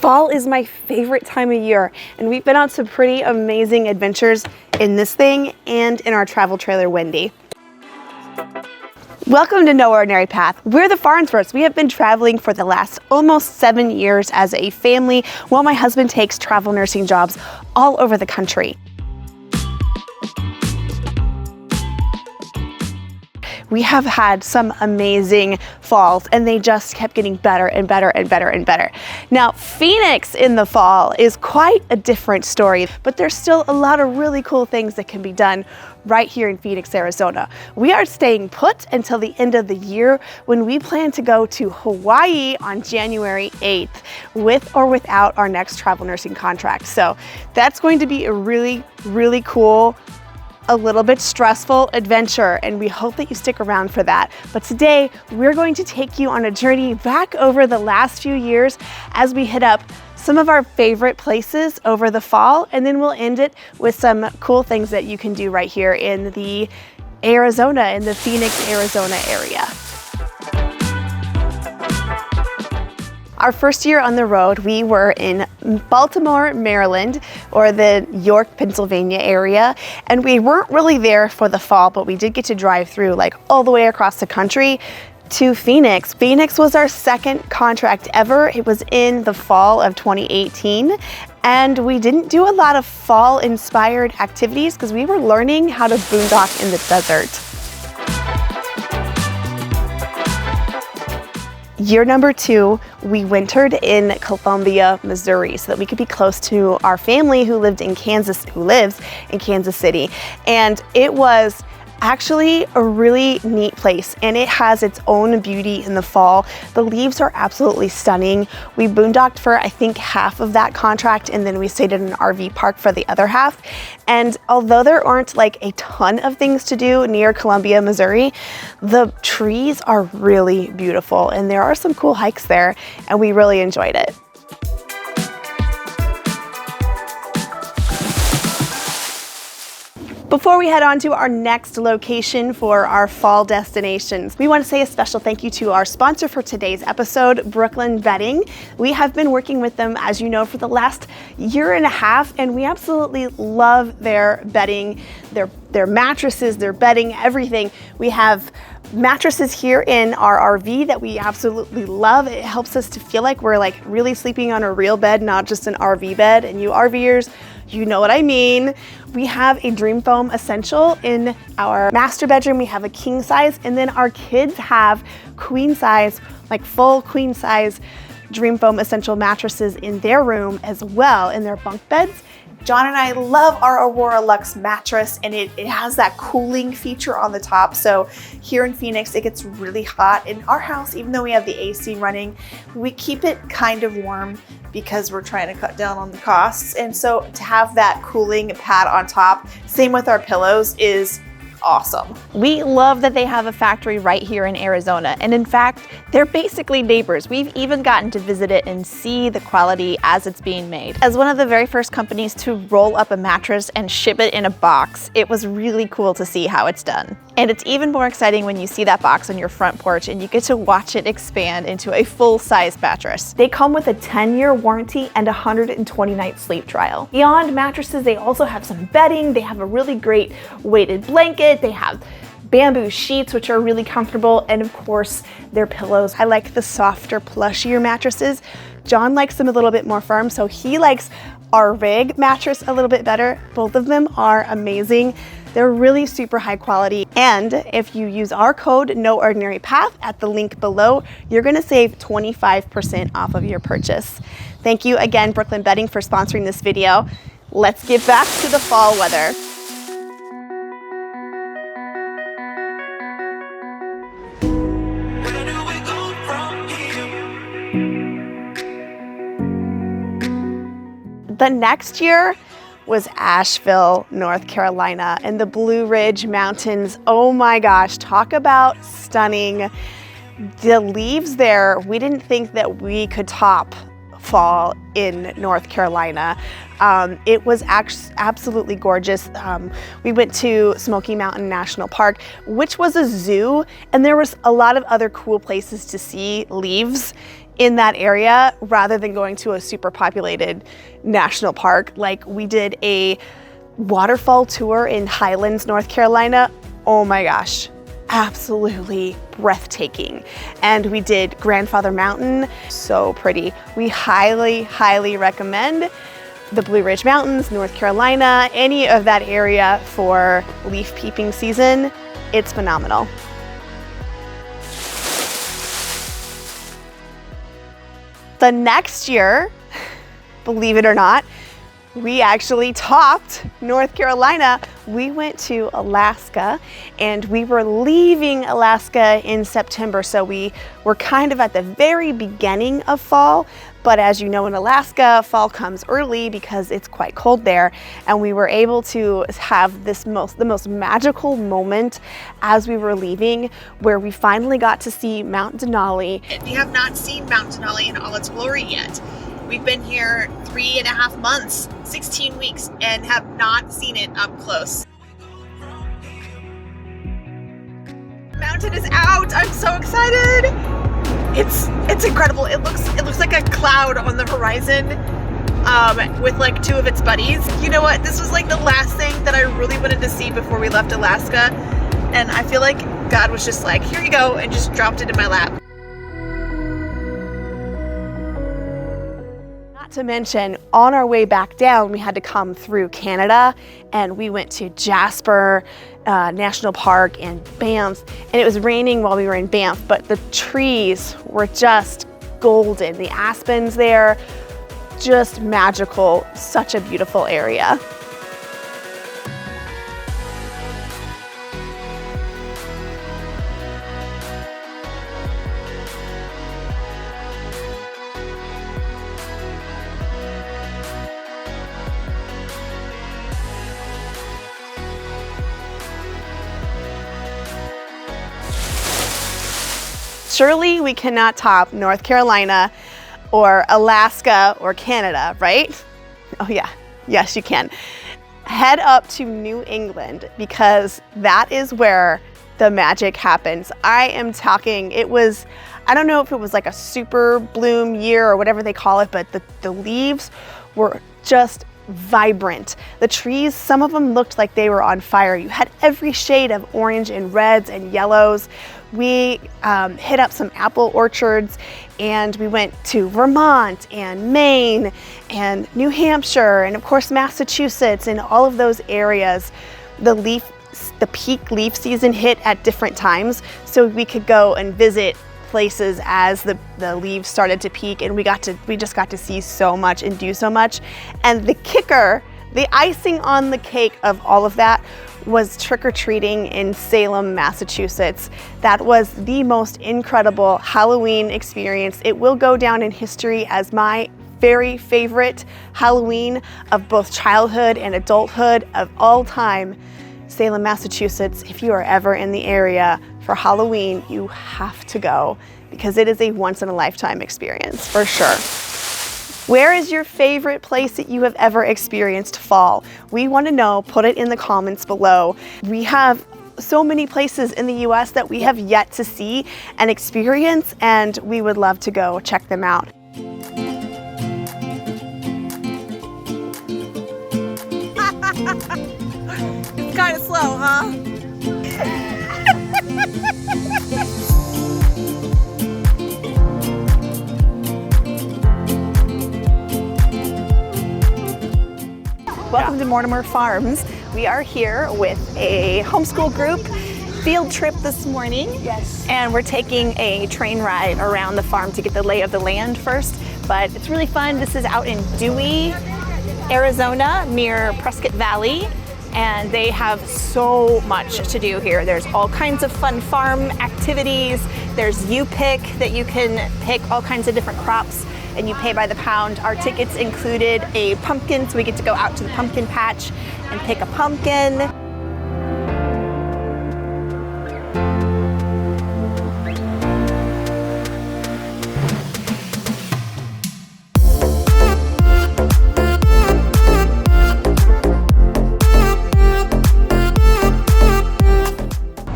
Fall is my favorite time of year, and we've been on some pretty amazing adventures in this thing and in our travel trailer, Wendy. Welcome to No Ordinary Path. We're the Farnsworths. We have been traveling for the last almost 7 years as a family while my husband takes travel nursing jobs all over the country. We have had some amazing falls, and they just kept getting better and better and better and better. Now, Phoenix in the fall is quite a different story, but there's still a lot of really cool things that can be done right here in Phoenix, Arizona. We are staying put until the end of the year when we plan to go to Hawaii on January 8th with or without our next travel nursing contract. So that's going to be a really, really cool, a little bit stressful adventure, and we hope that you stick around for that. But today we're going to take you on a journey back over the last few years as we hit up some of our favorite places over the fall, and then we'll end it with some cool things that you can do right here in the Phoenix, Arizona area. Our first year on the road, we were in Baltimore, Maryland, or the York, Pennsylvania area. And we weren't really there for the fall, but we did get to drive through like all the way across the country to Phoenix. Phoenix was our second contract ever. It was in the fall of 2018. And we didn't do a lot of fall inspired activities because we were learning how to boondock in the desert. Year number 2, we wintered in Columbia, Missouri, so that we could be close to our family who lives in Kansas City. And it was actually a really neat place, and it has its own beauty in the fall. The leaves are absolutely stunning. We boondocked for I think half of that contract, and then we stayed in an RV park for the other half. And although there aren't like a ton of things to do near Columbia, Missouri, the trees are really beautiful, and there are some cool hikes there, and we really enjoyed it. Before we head on to our next location for our fall destinations, we want to say a special thank you to our sponsor for today's episode, Brooklyn Bedding. We have been working with them, as you know, for the last year and a half, and we absolutely love their bedding, their mattresses, their bedding, everything. We have mattresses here in our RV that we absolutely love. It helps us to feel like we're like really sleeping on a real bed, not just an RV bed. And you RVers, you know what I mean. We have a Dream Foam Essential in our master bedroom. We have a king size, and then our kids have queen size, like full queen size Dream Foam Essential mattresses in their room as well, in their bunk beds. John and I love our Aurora Luxe mattress, and it has that cooling feature on the top. So here in Phoenix, it gets really hot. In our house, even though we have the AC running, we keep it kind of warm because we're trying to cut down on the costs. And so to have that cooling pad on top, same with our pillows, is awesome. We love that they have a factory right here in Arizona, and in fact, they're basically neighbors. We've even gotten to visit it and see the quality as it's being made. As one of the very first companies to roll up a mattress and ship it in a box, it was really cool to see how it's done. And it's even more exciting when you see that box on your front porch and you get to watch it expand into a full-size mattress. They come with a 10-year warranty and a 120-night sleep trial. Beyond mattresses, they also have some bedding. They have a really great weighted blanket. They have bamboo sheets, which are really comfortable, and of course, their pillows. I like the softer, plushier mattresses. John likes them a little bit more firm, so he likes RVing mattress a little bit better. Both of them are amazing. They're really super high quality, and if you use our code NOORDINARYPATH at the link below, you're gonna save 25% off of your purchase. Thank you again, Brooklyn Bedding, for sponsoring this video. Let's get back to the fall weather. The next year was Asheville, North Carolina, and the Blue Ridge Mountains. Oh my gosh, talk about stunning. The leaves there, we didn't think that we could top fall in North Carolina. It was absolutely gorgeous. We went to Smoky Mountain National Park, which was a zoo, and there was a lot of other cool places to see leaves in that area rather than going to a super populated national park. Like, we did a waterfall tour in Highlands, North Carolina. Oh my gosh, absolutely breathtaking. And we did Grandfather Mountain, so pretty. We highly, highly recommend the Blue Ridge Mountains, North Carolina, any of that area for leaf peeping season. It's phenomenal. The next year, believe it or not, we actually topped North Carolina. We went to Alaska, and we were leaving Alaska in September. So we were kind of at the very beginning of fall. But as you know, in Alaska, fall comes early because it's quite cold there. And we were able to have the most magical moment as we were leaving, where we finally got to see Mount Denali. We have not seen Mount Denali in all its glory yet. We've been here 3.5 months, 16 weeks, and have not seen it up close. Mountain is out. I'm so excited. It's incredible. It looks like a cloud on the horizon with like two of its buddies. You know what? This was like the last thing that I really wanted to see before we left Alaska. And I feel like God was just like, here you go, and just dropped it in my lap. Not to mention, on our way back down, we had to come through Canada, and we went to Jasper National Park and Banff, and it was raining while we were in Banff, but the trees were just golden. The aspens there, just magical. Such a beautiful area. Surely we cannot top North Carolina or Alaska or Canada, right? Oh yeah, yes you can. Head up to New England, because that is where the magic happens. I am talking, I don't know if it was like a super bloom year or whatever they call it, but the leaves were just vibrant. The trees, some of them looked like they were on fire. You had every shade of orange and reds and yellows. We hit up some apple orchards, and we went to Vermont and Maine and New Hampshire and of course Massachusetts, and all of those areas. The peak leaf season hit at different times, so we could go and visit places as the leaves started to peak, and we just got to see so much and do so much. And the kicker, the icing on the cake of all of that, was trick-or-treating in Salem, Massachusetts. That was the most incredible Halloween experience. It will go down in history as my very favorite Halloween of both childhood and adulthood of all time. Salem, Massachusetts, if you are ever in the area for Halloween, you have to go, because it is a once-in-a-lifetime experience, for sure. Where is your favorite place that you have ever experienced fall? We want to know. Put it in the comments below. We have so many places in the US that we have yet to see and experience, and we would love to go check them out. It's kind of slow, huh? Welcome to Mortimer Farms. We are here with a homeschool group field trip this morning. Yes. And we're taking a train ride around the farm to get the lay of the land first. But it's really fun. This is out in Dewey, Arizona, near Prescott Valley. And they have so much to do here. There's all kinds of fun farm activities. There's U-Pick that you can pick all kinds of different crops, and you pay by the pound. Our tickets included a pumpkin, so we get to go out to the pumpkin patch and pick a pumpkin.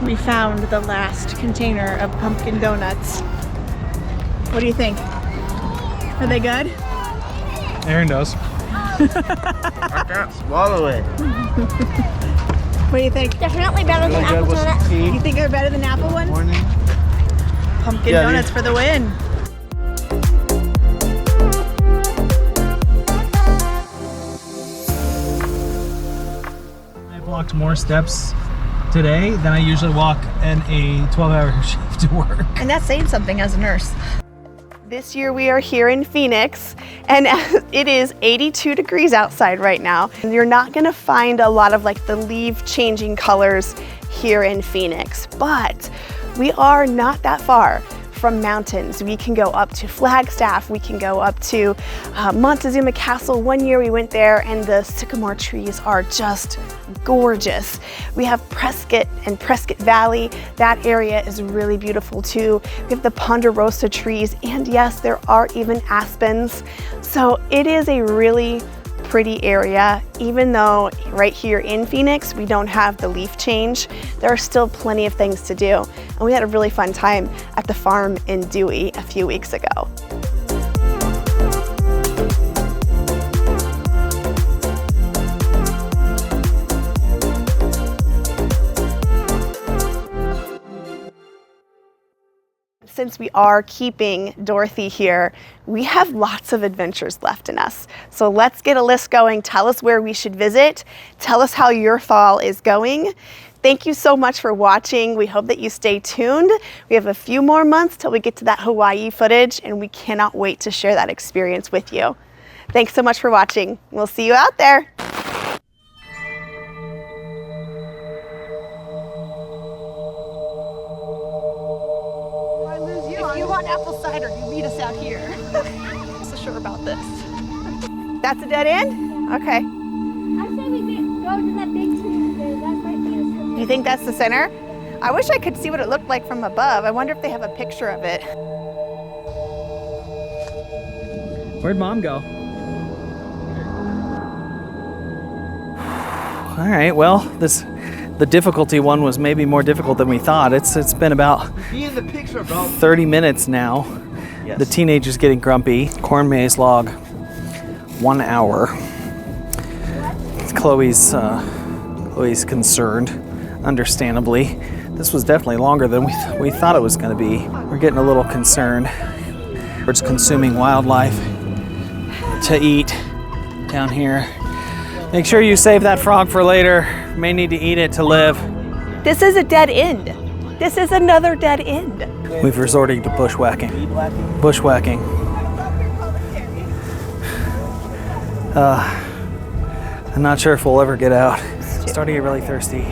We found the last container of pumpkin donuts. What do you think? Are they good? Aaron does. I can't swallow it. What do you think? Definitely better than Really good apple with some donuts. tea. You think they're better than apple ones? Morning. Pumpkin Yeah, donuts for the win. I walked more steps today than I usually walk in a 12-hour shift to work. And that's saying something as a nurse. This year we are here in Phoenix, and it is 82 degrees outside right now. And you're not gonna find a lot of like the leaf changing colors here in Phoenix, but we are not that far from mountains. We can go up to Flagstaff, we can go up to Montezuma Castle. One year we went there and the sycamore trees are just gorgeous. We have Prescott and Prescott Valley. That area is really beautiful too. We have the ponderosa trees, and yes, there are even aspens. So it is a really pretty area. Even though right here in Phoenix we don't have the leaf change, there are still plenty of things to do. And we had a really fun time at the farm in Dewey a few weeks ago. Since we are keeping Dorothy here, we have lots of adventures left in us. So let's get a list going. Tell us where we should visit. Tell us how your fall is going. Thank you so much for watching. We hope that you stay tuned. We have a few more months till we get to that Hawaii footage, and we cannot wait to share that experience with you. Thanks so much for watching. We'll see you out there. If you want apple cider, you meet us out here. I'm so sure about this. That's a dead end? Okay. I say we go to that big tree there. That might be a Do you think that's the center? I wish I could see what it looked like from above. I wonder if they have a picture of it. Where'd Mom go? All right, well, the difficulty one was maybe more difficult than we thought. It's been about Be in the picture, bro. 30 minutes now. Yes. The teenager's getting grumpy. Corn maze log, 1 hour. Chloe's concerned, understandably. This was definitely longer than we thought it was going to be. We're getting a little concerned. We're just consuming wildlife to eat down here. Make sure you save that frog for later. May need to eat it to live. This is a dead end. This is another dead end. We've resorted to bushwhacking. Bushwhacking. I'm not sure if we'll ever get out. Starting to get really thirsty.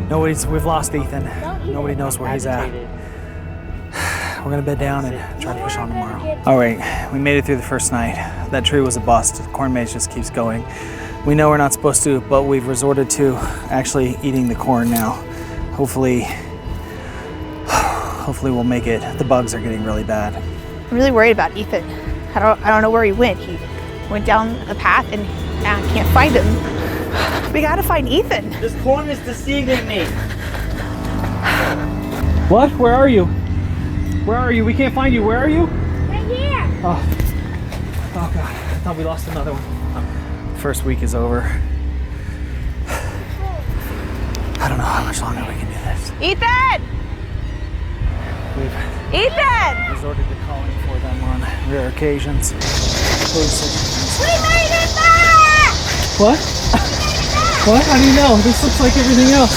We've lost Ethan. Nobody knows where he's at. We're gonna bed down and try to push on tomorrow. All right, we made it through the first night. That tree was a bust. The corn maze just keeps going. We know we're not supposed to, but we've resorted to actually eating the corn now. Hopefully we'll make it. The bugs are getting really bad. I'm really worried about Ethan. I don't know where he went. He went down the path and I can't find him. We gotta find Ethan. This corn is deceiving me. What? Where are you? Where are you? We can't find you. Where are you? right here. Oh God, I thought we lost another one. First week is over. I don't know how much longer we can do this. Ethan! We've Ethan! resorted to calling for them on rare occasions. We made it back! What? What? How do you know? This looks like everything else.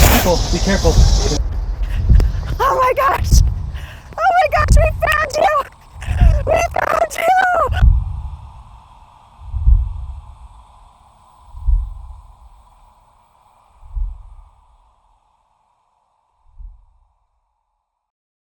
Careful, be careful. Oh my gosh! Oh my gosh, we